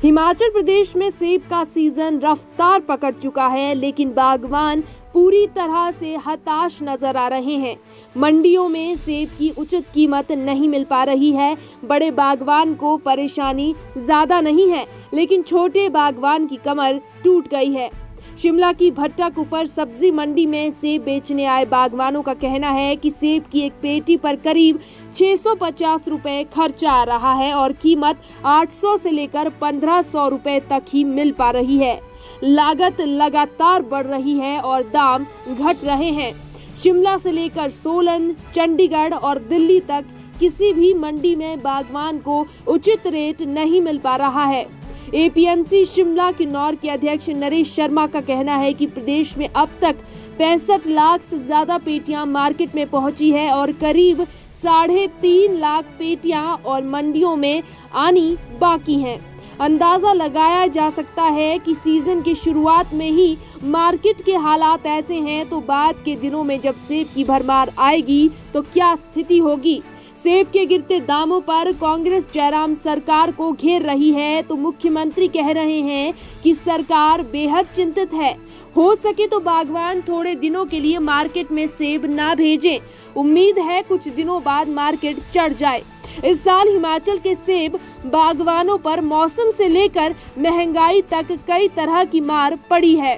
हिमाचल प्रदेश में सेब का सीजन रफ्तार पकड़ चुका है, लेकिन बागवान पूरी तरह से हताश नजर आ रहे हैं। मंडियों में सेब की उचित कीमत नहीं मिल पा रही है। बड़े बागवान को परेशानी ज्यादा नहीं है, लेकिन छोटे बागवान की कमर टूट गई है। शिमला की भट्टा कुफर सब्जी मंडी में सेब बेचने आए बागवानों का कहना है कि सेब की एक पेटी पर करीब 650 रुपए खर्चा आ रहा है और कीमत 800 से लेकर 1500 रुपए तक ही मिल पा रही है। लागत लगातार बढ़ रही है और दाम घट रहे हैं। शिमला से लेकर सोलन, चंडीगढ़ और दिल्ली तक किसी भी मंडी में बागवान को उचित रेट नहीं मिल पा रहा है। एपीएमसी शिमला किन्नौर के अध्यक्ष नरेश शर्मा का कहना है कि प्रदेश में अब तक 65 लाख से ज्यादा पेटियां मार्केट में पहुंची है और करीब 3.5 लाख पेटियां और मंडियों में आनी बाकी हैं। अंदाजा लगाया जा सकता है कि सीजन की शुरुआत में ही मार्केट के हालात ऐसे हैं, तो बाद के दिनों में जब सेब की भरमार आएगी तो क्या स्थिति होगी। सेब के गिरते दामों पर कांग्रेस जयराम सरकार को घेर रही है, तो मुख्यमंत्री कह रहे हैं कि सरकार बेहद चिंतित है। हो सके तो बागवान थोड़े दिनों के लिए मार्केट में सेब ना भेजें। उम्मीद है कुछ दिनों बाद मार्केट चढ़ जाए। इस साल हिमाचल के सेब बागवानों पर मौसम से लेकर महंगाई तक कई तरह की मार पड़ी है।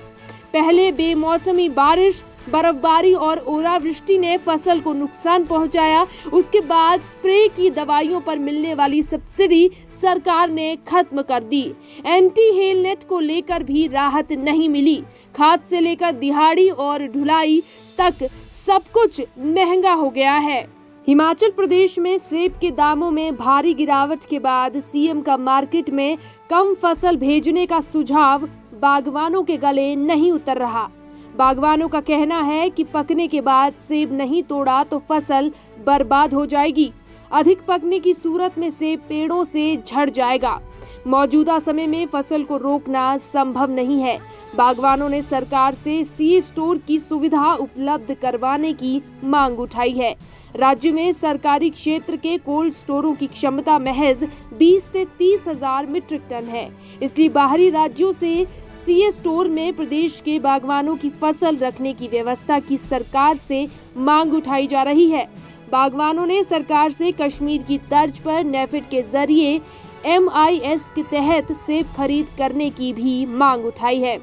पहले बेमौसमी बारिश, बर्फबारी और ओलावृष्टि ने फसल को नुकसान पहुंचाया। उसके बाद स्प्रे की दवाइयों पर मिलने वाली सब्सिडी सरकार ने खत्म कर दी। एंटी हेल नेट को लेकर भी राहत नहीं मिली। खाद से लेकर दिहाड़ी और ढुलाई तक सब कुछ महंगा हो गया है। हिमाचल प्रदेश में सेब के दामों में भारी गिरावट के बाद सीएम का मार्केट में कम फसल भेजने का सुझाव बागवानों के गले नहीं उतर रहा। बागवानों का कहना है कि पकने के बाद सेब नहीं तोड़ा तो फसल बर्बाद हो जाएगी। अधिक पकने की सूरत में सेब पेड़ों से झड़ जाएगा। मौजूदा समय में फसल को रोकना संभव नहीं है। बागवानों ने सरकार से सी स्टोर की सुविधा उपलब्ध करवाने की मांग उठाई है। राज्य में सरकारी क्षेत्र के कोल्ड स्टोरों की क्षमता महज 20 से 30 हजार मीट्रिक टन है। इसलिए बाहरी राज्यों से सी स्टोर में प्रदेश के बागवानों की फसल रखने की व्यवस्था की सरकार से मांग उठाई जा रही है। बागवानों ने सरकार से कश्मीर की तर्ज पर नेफेड के जरिए MIS के तहत सेब खरीद करने की भी मांग उठाई है।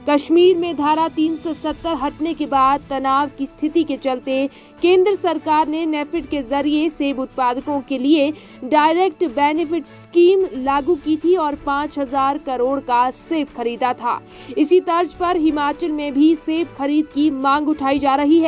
कश्मीर में धारा 370 हटने के बाद तनाव की स्थिति के चलते केंद्र सरकार ने नेफेड के जरिए सेब उत्पादकों के लिए डायरेक्ट बेनिफिट स्कीम लागू की थी और 5000 करोड़ का सेब खरीदा था। इसी तर्ज पर हिमाचल में भी सेब खरीद की मांग उठाई जा रही है।